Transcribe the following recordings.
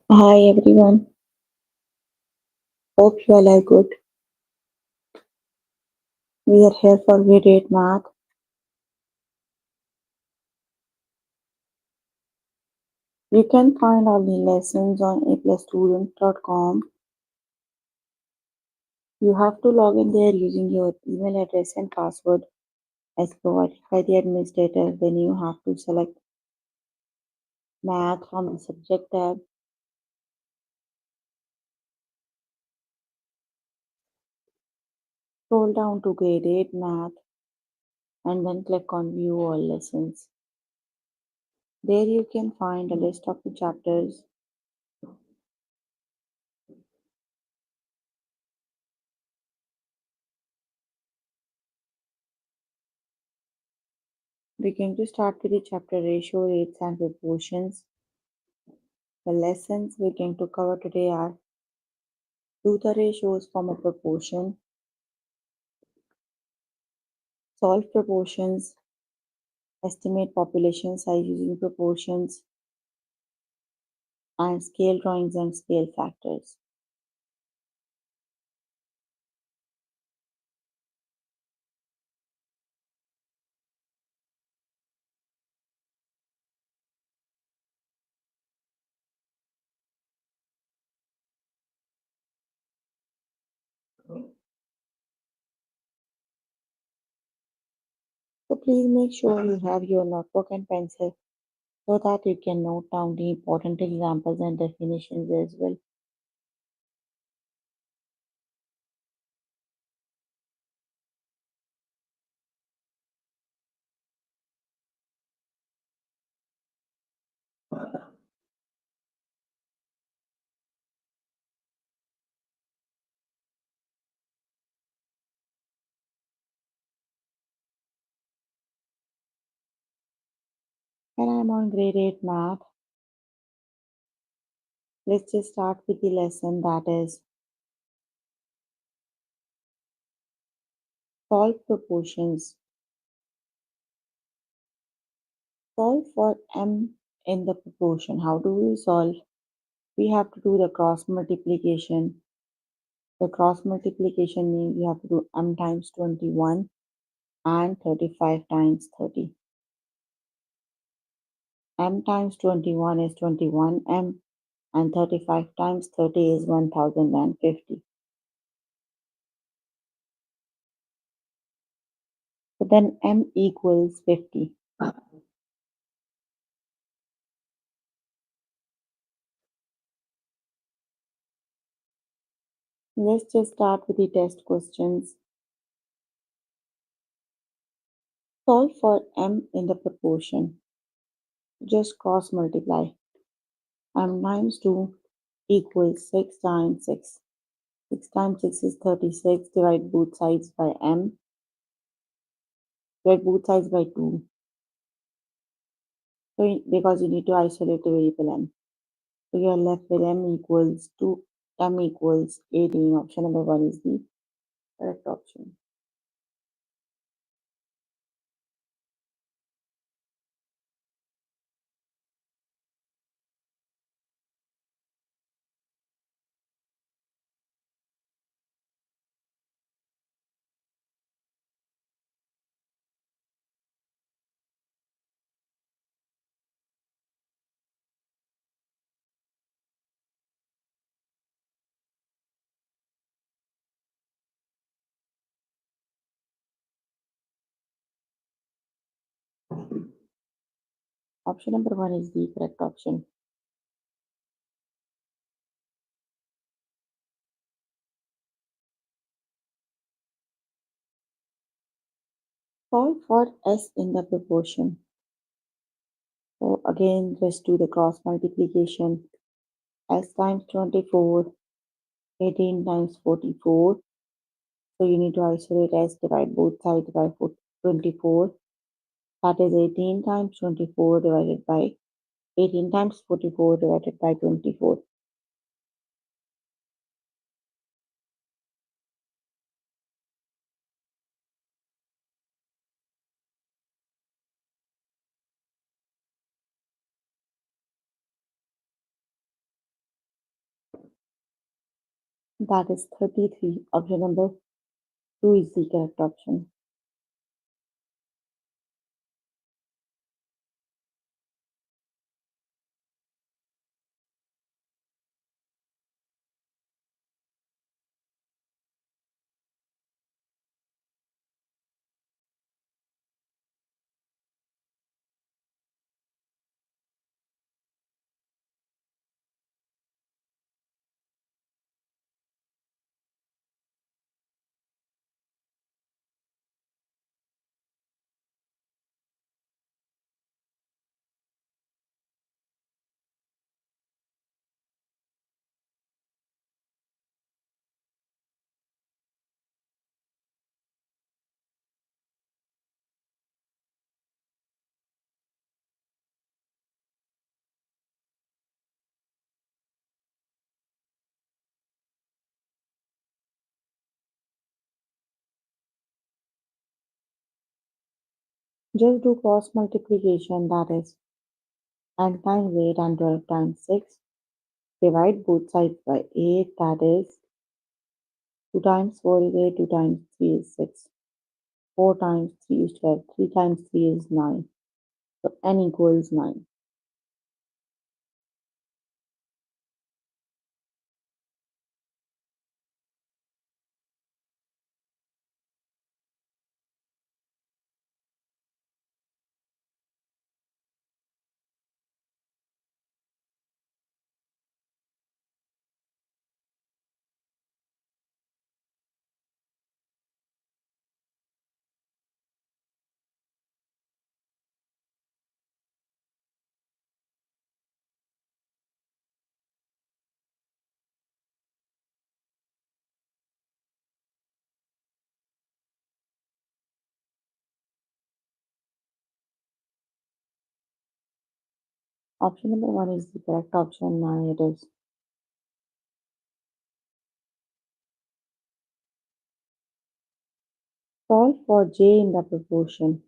Hi everyone, hope you all are good. We are here for We Rate Math. You can find all the lessons on aplusstudent.com. You have to log in there using your email address and password as provided by the administrator. Then you have to select Math from the subject tab. Scroll down to Grade 8 Math and then click on View All Lessons. There you can find a list of the chapters. We're going to start with the chapter Ratio, Rates and Proportions. The lessons we're going to cover today are: do the ratios form a proportion? Solve proportions. Estimate population size using proportions. And scale drawings and scale factors. So please make sure you have your notebook and pencil so that you can note down the important examples and definitions as well. And I'm on grade 8 math. Let's just start with the lesson, that is solve proportions. Solve for m in the proportion. How do we solve? We have to do the cross multiplication. The cross multiplication means we have to do m times 21 and 35 times 30. M times 21 is 21m and 35 times 30 is 1050. So then m equals 50. Let's just start with the test questions. Solve for m in the proportion. Just cross multiply. M times 2 equals 6 times 6. 6 times 6 is 36. Divide both sides by m. Divide both sides by 2. So because you need to isolate the variable m. So you are left with m equals 2. M equals 18. Option number 1 is the correct option. Option number one is the correct option. Solve for s in the proportion. So again, just do the cross multiplication. S times 24, 18 times 44. So you need to isolate s, divide both sides by 24. That is 18 times 24 divided by 18 times 44 divided by 24. That is 33. Option number 2 is the correct option. Just do cross multiplication, that is 9 times 8 and 12 times 6. Divide both sides by 8, that is 2 times 4 is 8, 2 times 3 is 6. 4 times 3 is 12, 3 times 3 is 9. So n equals 9. Option number 1 is the correct option. Now it is. Solve for j in the proportion.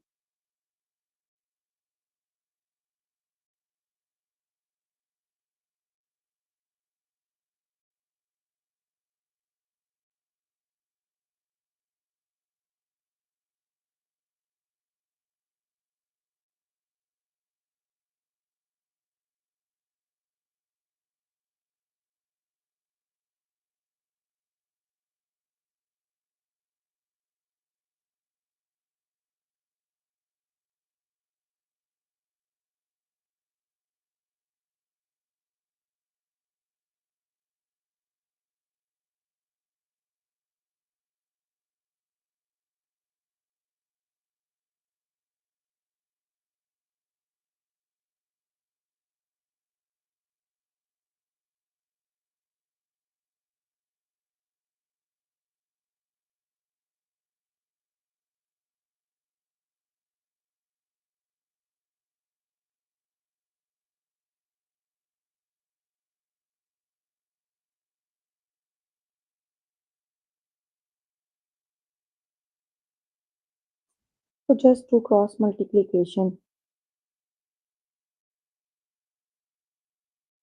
So just do cross multiplication.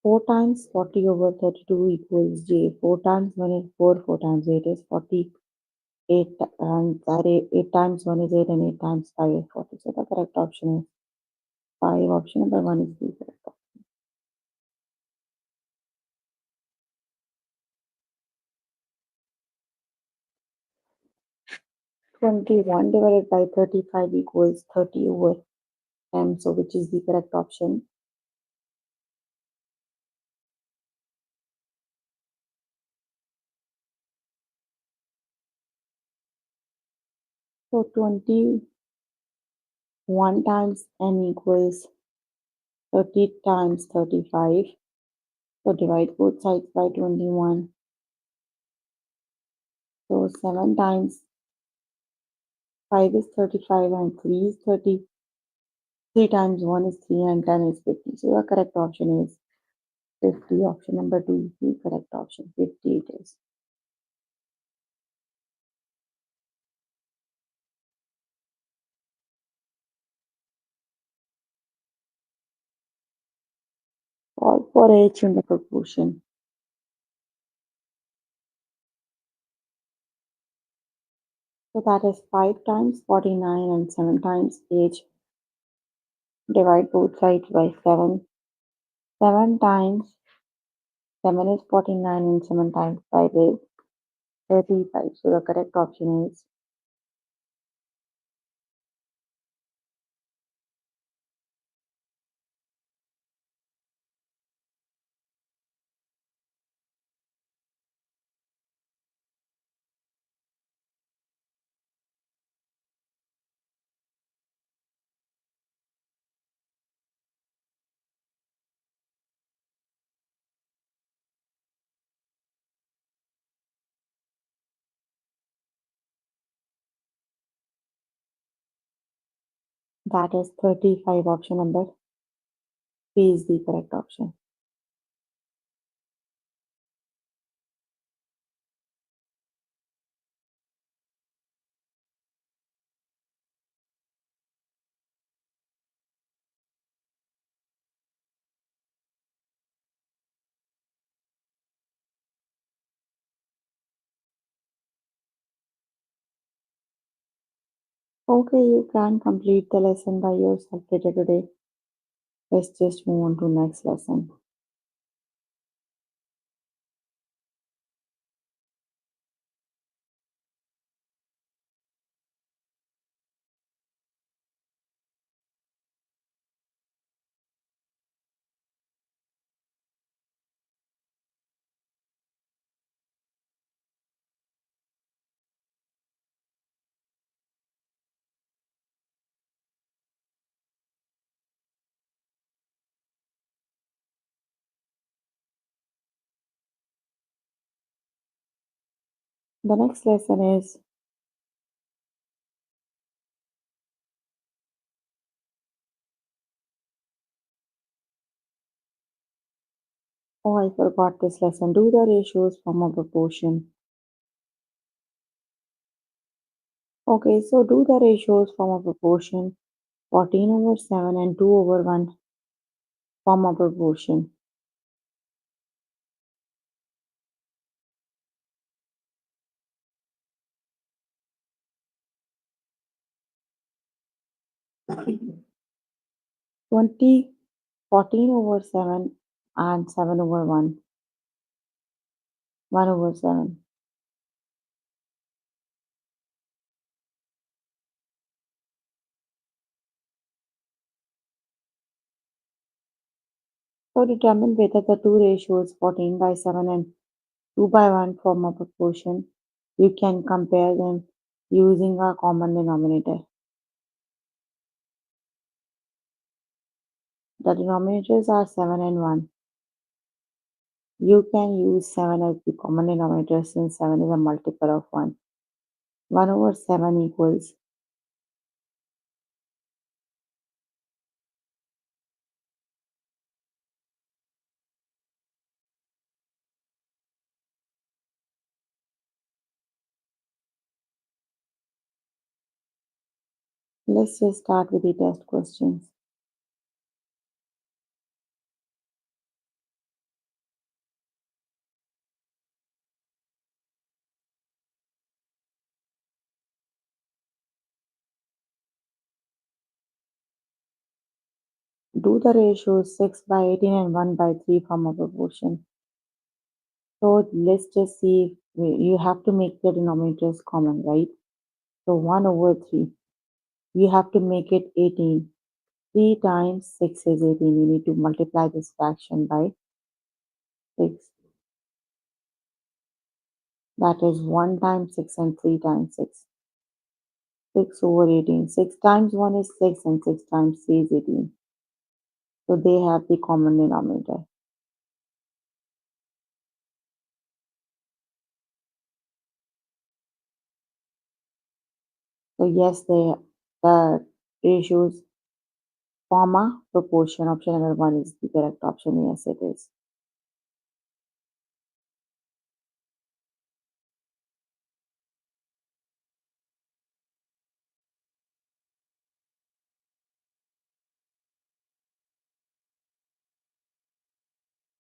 4 times 40 over 32 equals j. 4 times 1 is 4, 4 times 8 is 40. 8 and that 8 times 1 is 8 and 8 times 5 is 40. So the correct option is 5. Option number 1 is the correct option. 21 divided by 35 equals 30 over M. So which is the correct option? So 21 times n equals 30 times 35. So divide both sides by 21. So 7 times 5 is 35 and 3 is 30. 3 times 1 is 3 and 10 is 50. So the correct option is 50. Option number 2 is the correct option. 50 it is. All for h in the proportion. So that is 5 times 49 and 7 times h. Divide both sides by 7. 7 times 7 is 49 and 7 times 5 is 35. So the correct option is that is 35. Option number B is the correct option. Okay, you can complete the lesson by yourself later today. Let's just move on to next lesson. The next lesson is, oh, I forgot this lesson. Do the ratios form a proportion? Okay, so do the ratios form a proportion? 14 over 7 and 2 over 1 form a proportion. 20, 14 over 7 and 7 over 1, 1 over 7. So determine whether the two ratios 14 by 7 and 2 by 1 form a proportion. You can compare them using a common denominator. The denominators are 7 and 1. You can use 7 as the common denominator since 7 is a multiple of 1. 1 over 7 equals, let's just start with the test questions. Do the ratios 6 by 18 and 1 by 3 form a proportion? So let's just see, you have to make the denominators common, right? So 1 over 3, you have to make it 18. 3 times 6 is 18. You need to multiply this fraction by 6. That is 1 times 6 and 3 times 6. 6 over 18. 6 times 1 is 6 and 6 times 3 is 18. So they have the common denominator. So yes, the ratios form a proportion. Option number 1 is the correct option. Yes, it is.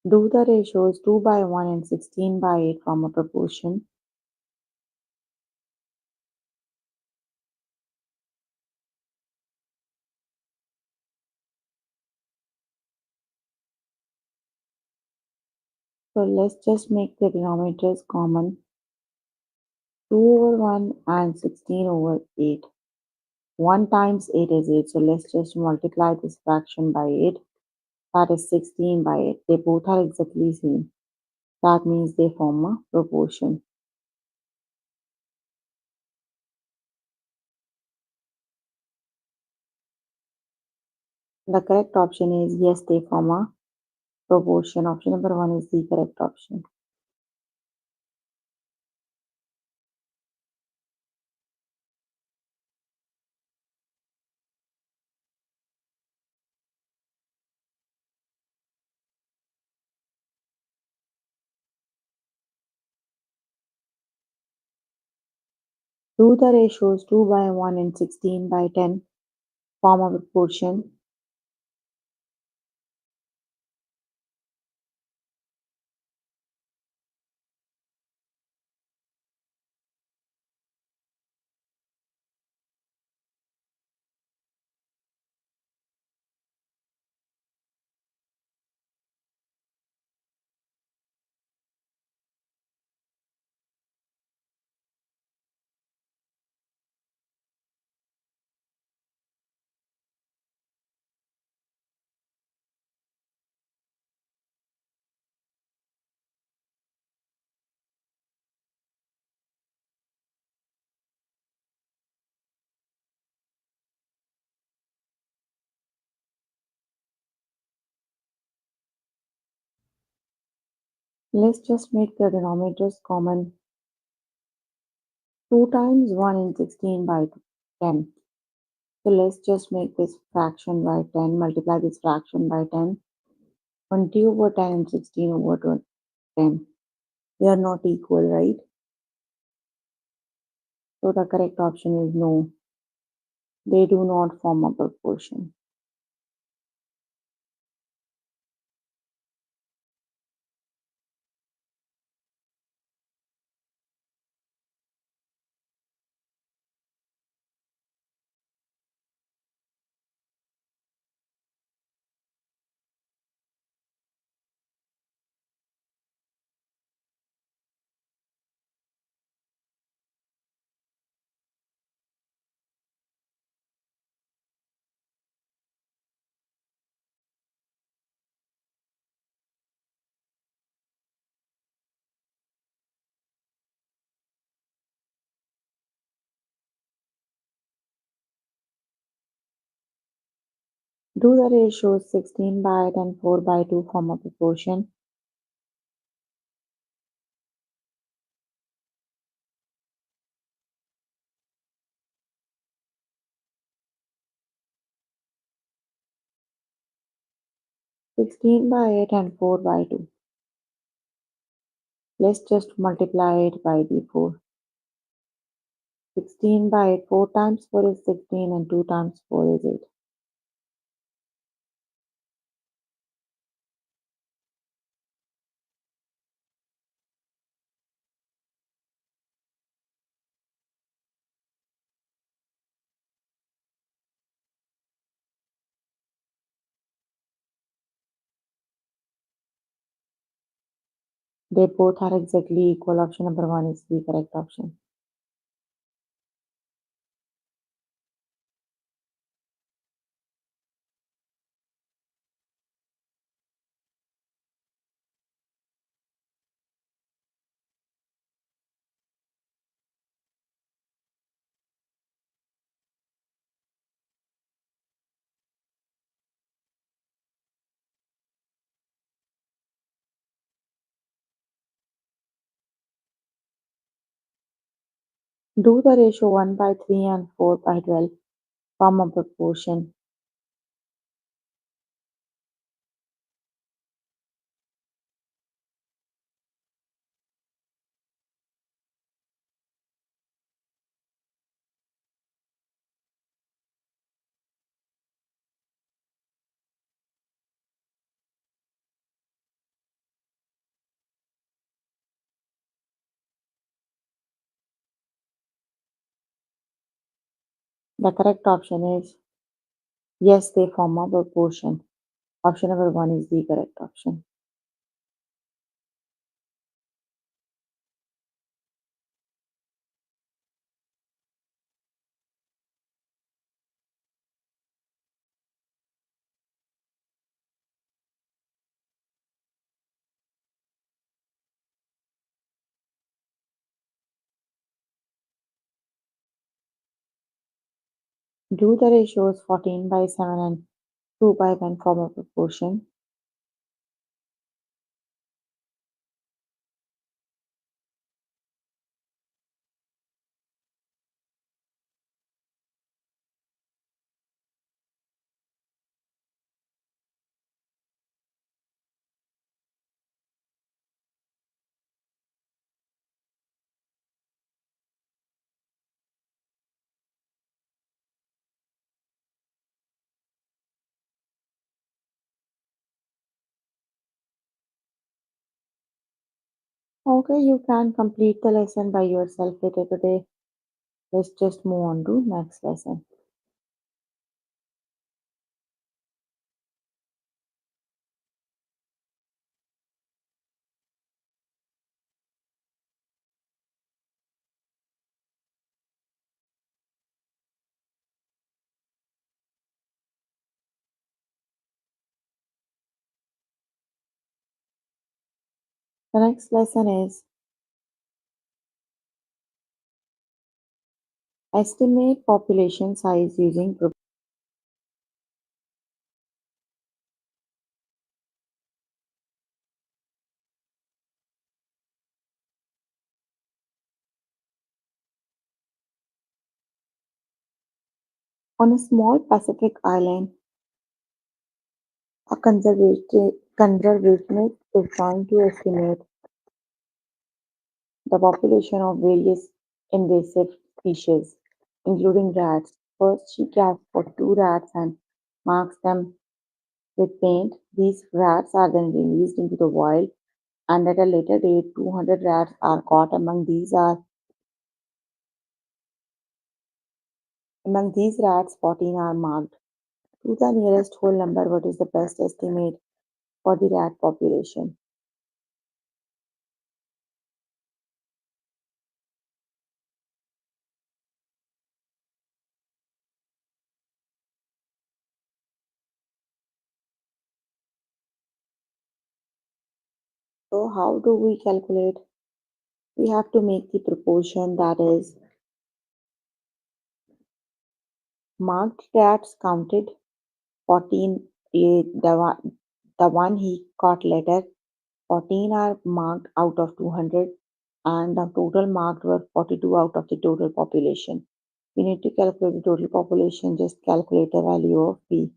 Do the ratios 2 by 1 and 16 by 8 form a proportion? So let's just make the denominators common. 2 over 1 and 16 over 8. 1 times 8 is 8. So let's just multiply this fraction by 8. That is 16 by 8. They both are exactly same. That means they form a proportion. The correct option is yes, they form a proportion. Option number 1 is the correct option. Do the ratios 2 by 1 and 16 by 10 form a proportion? Let's just make the denominators common. 2 times 1 and 16 by 10. So let's just make this fraction by 10. Multiply this fraction by 10. 20 over 10 and 16 over 10. They are not equal, right? So the correct option is no. They do not form a proportion. Do the ratios 16 by 8 and 4 by 2 form a proportion? 16 by 8 and 4 by 2. Let's just multiply it by the 4. 16 by 8. 4 times 4 is 16 and 2 times 4 is 8. They both are exactly equal. Option number 1 is the correct option. Do the ratio 1 by 3 and 4 by 12 form a proportion? The correct option is yes, they form a proportion. Option number 1 is the correct option. Do the ratios 14 by 7 and 2 by 1 form a proportion? Okay, you can complete the lesson by yourself later today. Let's just move on to next lesson. The next lesson is estimate population size using on a small Pacific island. A conservationist is trying to estimate the population of various invasive species, including rats. First, she casts for two rats and marks them with paint. These rats are then released into the wild, and at a later date, 200 rats are caught. Among these rats, 14 are marked. To the nearest whole number, what is the best estimate for the rat population? So, how do we calculate? We have to make the proportion that is marked rats counted 14, the one he caught later. 14 are marked out of 200, and the total marked were 42 out of the total population. We need to calculate the total population, just calculate the value of P.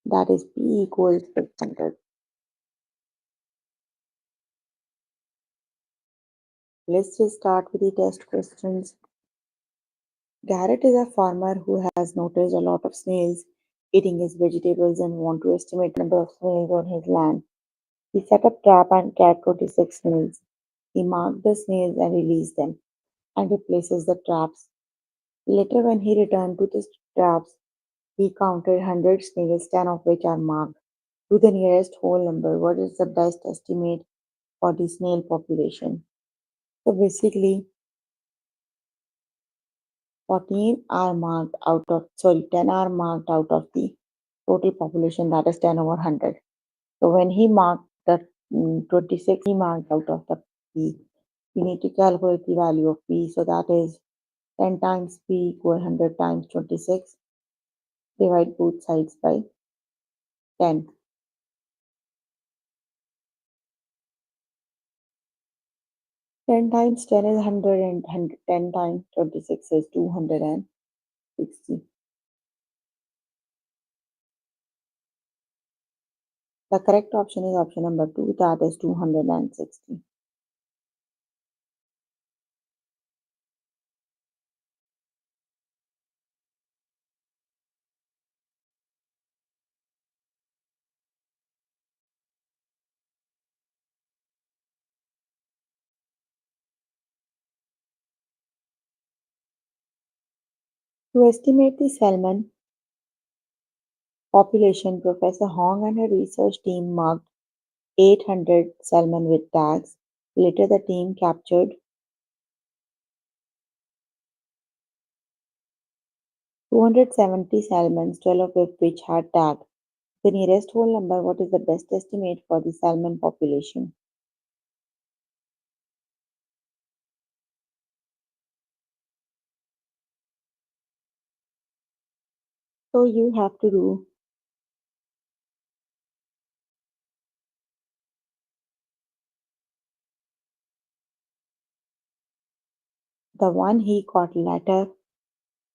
That is P equals 600. Let's just start with the test questions. Garrett is a farmer who has noticed a lot of snails eating his vegetables and want to estimate the number of snails on his land. He set up trap and catch 26 snails. He marked the snails and released them, and replaces the traps. Later, when he returned to the traps, he counted 100 snails, 10 of which are marked. To the nearest whole number, what is the best estimate for the snail population? So basically, 10 are marked out of the total population, that is 10 over 100. So when he marked the 26, he marked out of the P. We need to calculate the value of P. So that is 10 times P equal 100 times 26. Divide both sides by 10. 10 times 10 is 100 and 10 times 26 is 260. The correct option is option number 2, that is 260. To estimate the salmon population, Professor Hong and her research team marked 800 salmon with tags. Later, the team captured 270 salmon, 12 of which had tag. The nearest whole number, what is the best estimate for the salmon population? So you have to do the one he caught later.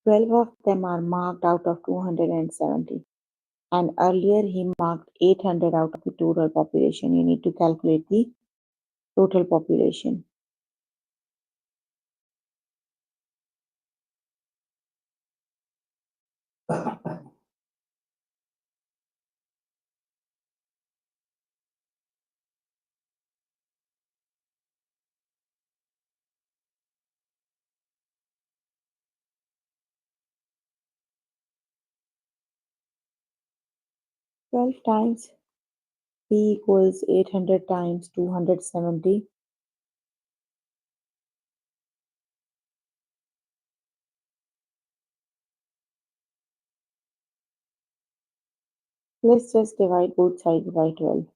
12 of them are marked out of 270. And earlier he marked 800 out of the total population. You need to calculate the total population. 12 times P equals 800 times 270. Let's just divide both sides by 12.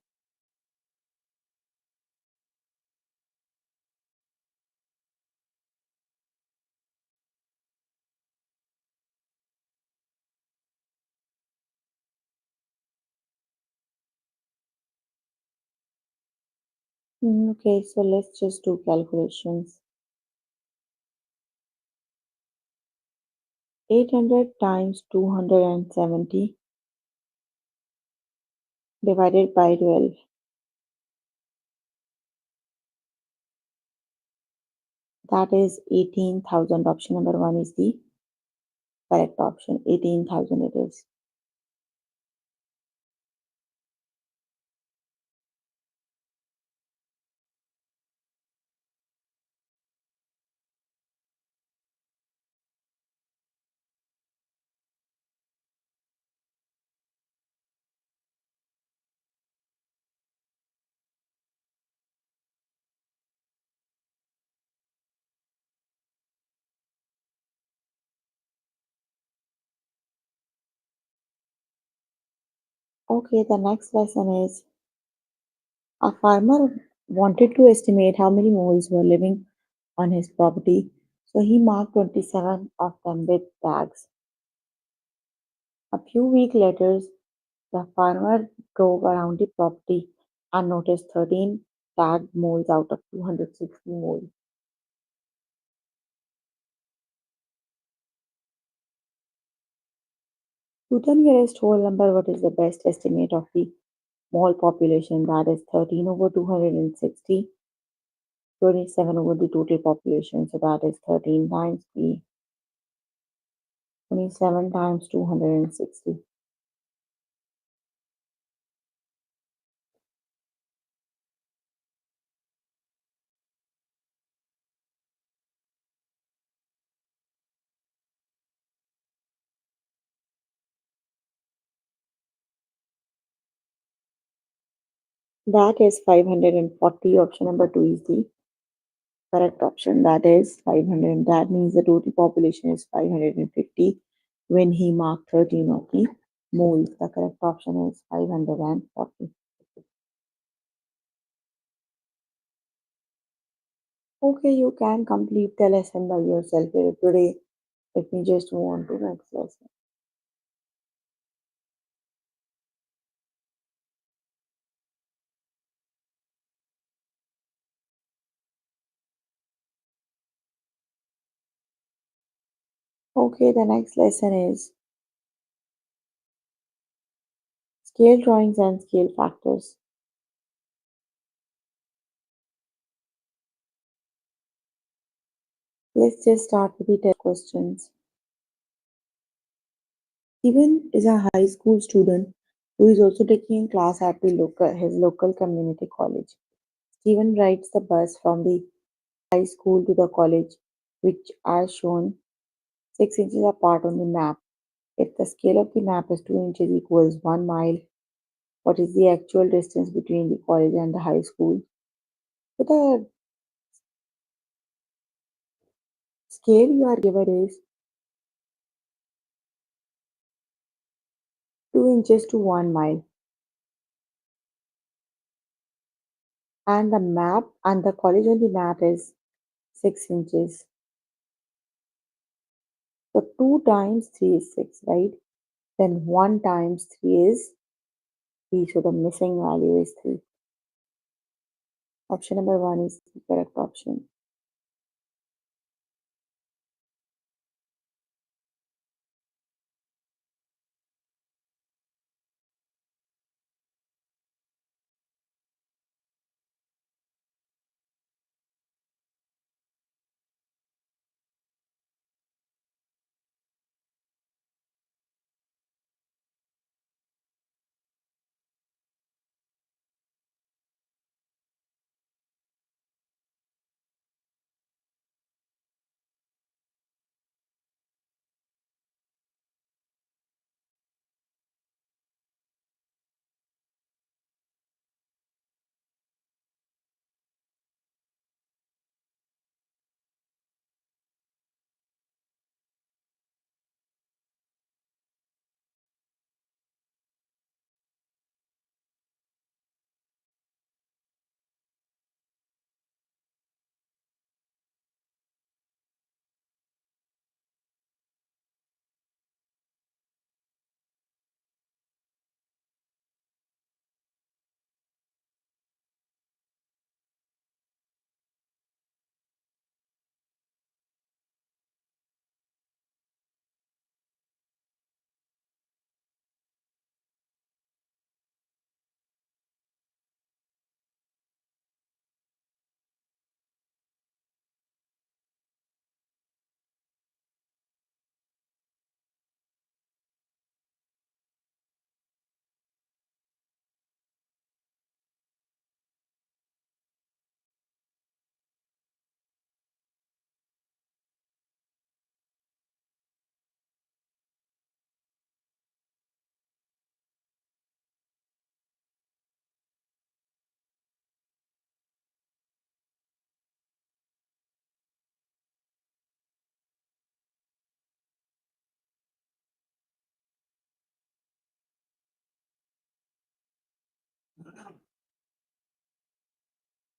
Okay, so let's just do calculations. 800 times 270 divided by 12. That is 18,000. Option number 1 is the correct option. 18,000 it is. Okay, the next lesson is a farmer wanted to estimate how many moles were living on his property, so he marked 27 of them with tags. A few weeks later, the farmer drove around the property and noticed 13 tagged moles out of 260 moles. To the nearest whole number, what is the best estimate of the mole population? That is 13 over 260, 27 over the total population. So that is 13 times the 27 times 260. That is 540. Option number 2 is the correct option. That is 500. That means the total population is 550 when he marked 13 of the moles. The correct option is 540. Okay, you can complete the lesson by yourself today. Let me just move on to next lesson. Okay, the next lesson is scale drawings and scale factors. Let's just start with the test questions. Steven is a high school student who is also taking a class at his local community college. Steven rides the bus from the high school to the college, which are shown 6 inches apart on the map. If the scale of the map is 2 inches equals 1 mile, what is the actual distance between the college and the high school? So the scale you are given is 2 inches to 1 mile, and the map and the college on the map is 6 inches. So 2 times 3 is 6, right? Then 1 times 3 is 3. So the missing value is 3. Option number 1 is the correct option.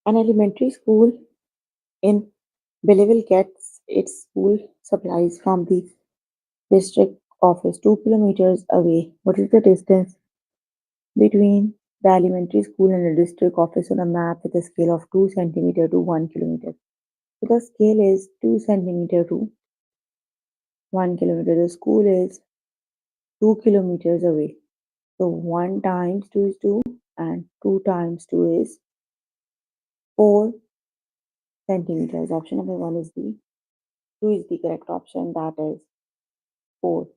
An elementary school in Belleville gets its school supplies from the district office 2 kilometers away. What is the distance between the elementary school and the district office on a map with a scale of 2 centimeter to 1 kilometer? So the scale is 2 centimeter to 1 kilometer. The school is 2 kilometers away. So 1 times 2 is 2 and 2 times 2 is 4 centimeters. Option number 1 is the 2 is the correct option, that is 4.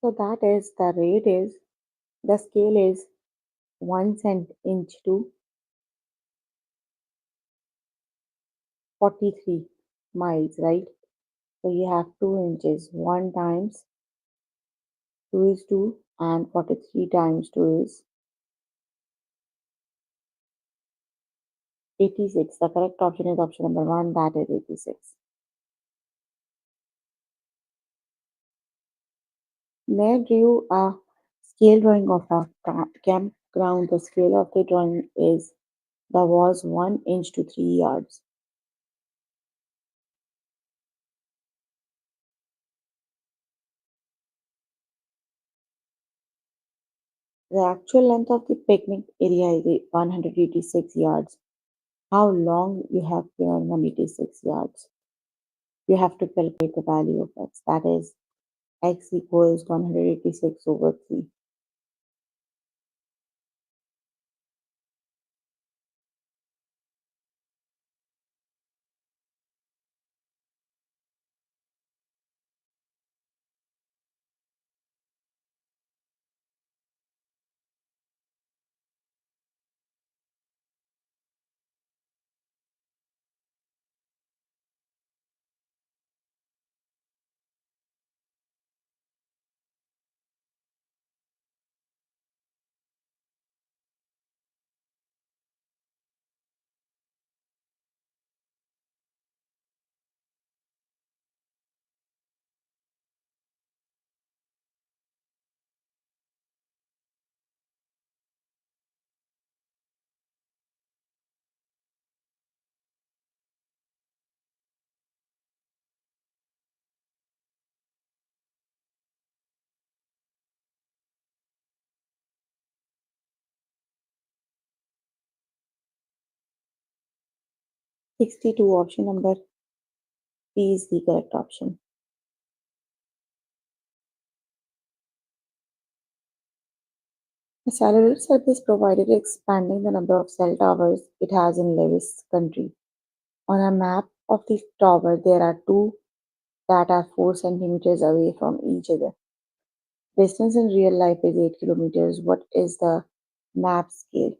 So that is the rate is the scale is 1 cent inch to 43 miles, right? So you have 2 inches. 1 times 2 is 2 and 43 times 2 is 86. The correct option is option number 1, that is 86. May drew a Scale drawing of a campground. The scale of the drawing is the was 1 inch to 3 yards. The actual length of the picnic area is 186 yards. How long you have given 186 yards? You have to calculate the value of x. That is x equals 186 over 3. 62 option number B is the correct option. A cellular service provider is expanding the number of cell towers it has in Lewis County. On a map of the tower, there are two that are 4 centimeters away from each other. Distance in real life is 8 kilometers. What is the map scale?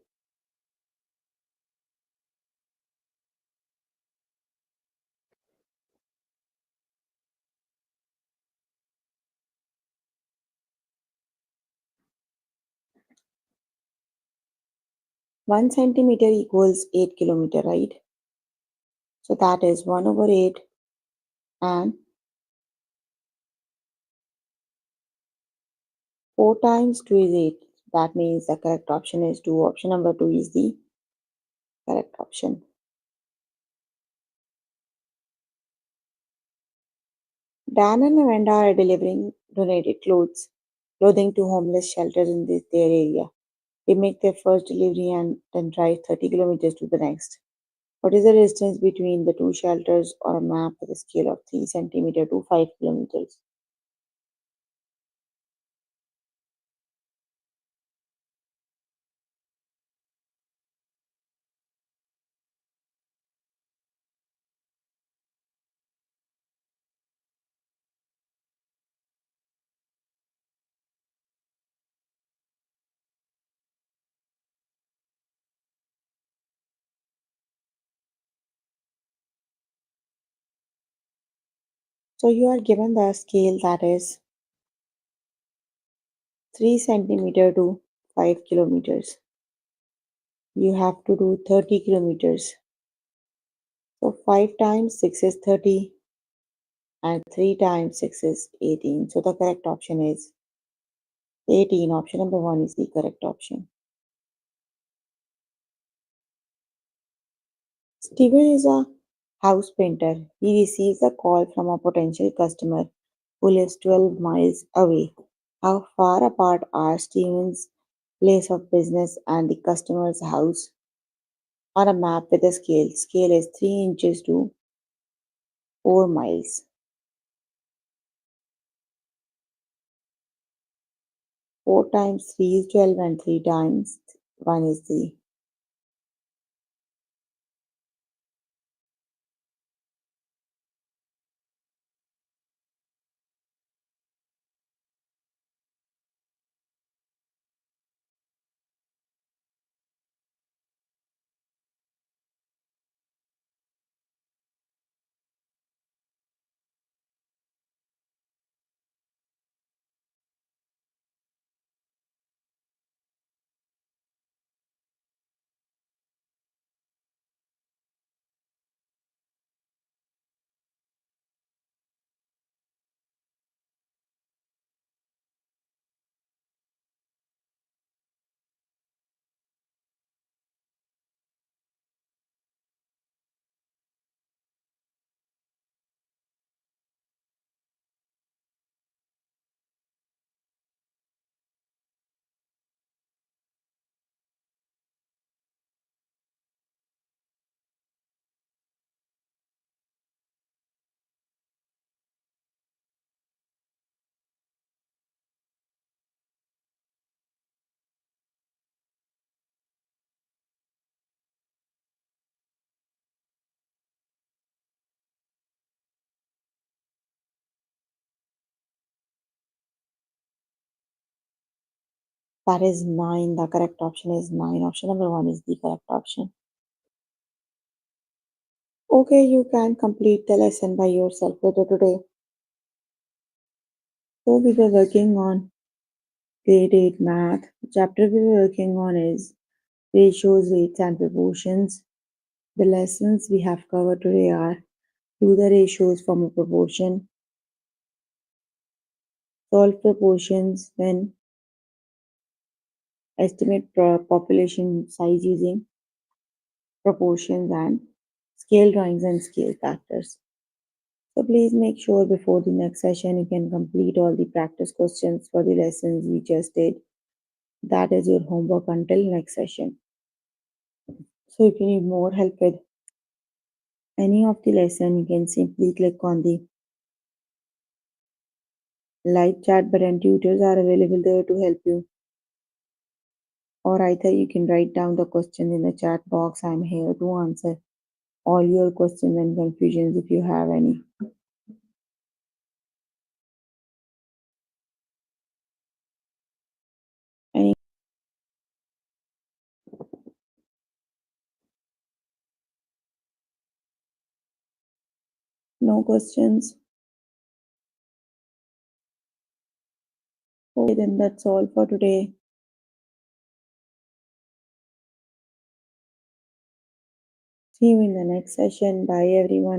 1 centimeter equals 8 kilometer, right? So that is 1 over 8 and 4 times 2 is 8. That means the correct option is 2. Option number 2 is the correct option. Dan and Amanda are delivering donated clothing to homeless shelters in their area. They make their first delivery and then drive 30 kilometers to the next. What is the distance between the two shelters on a map with a scale of 3 centimeter to 5 kilometers? So you are given the scale that is 3 centimeter to 5 kilometers. You have to do 30 kilometers. So 5 times 6 is 30 and 3 times 6 is 18. So the correct option is 18. Option number 1 is the correct option. Steven is a house painter. He receives a call from a potential customer who lives 12 miles away. How far apart are Steven's place of business and the customer's house? On a map with a scale, scale is 3 inches to 4 miles. 4 times 3 is 12 and 3 times 1 is 3. That is 9. The correct option is 9. Option number 1 is the correct option. Okay, you can complete the lesson by yourself later today. So we were working on grade 8 math. The chapter we were working on is ratios, rates and proportions. The lessons we have covered today are do the ratios form a proportion, solve proportions when estimate population size using proportions, and scale drawings and scale factors. So please make sure before the next session you can complete all the practice questions for the lessons we just did. That is your homework until next session. So if you need more help with any of the lesson, you can simply click on the live chat button. Tutors are available there to help you. Or either you can write down the question in the chat box. I'm here to answer all your questions and confusions if you have any. Any no questions? Okay, then that's all for today. See you in the next session. Bye everyone.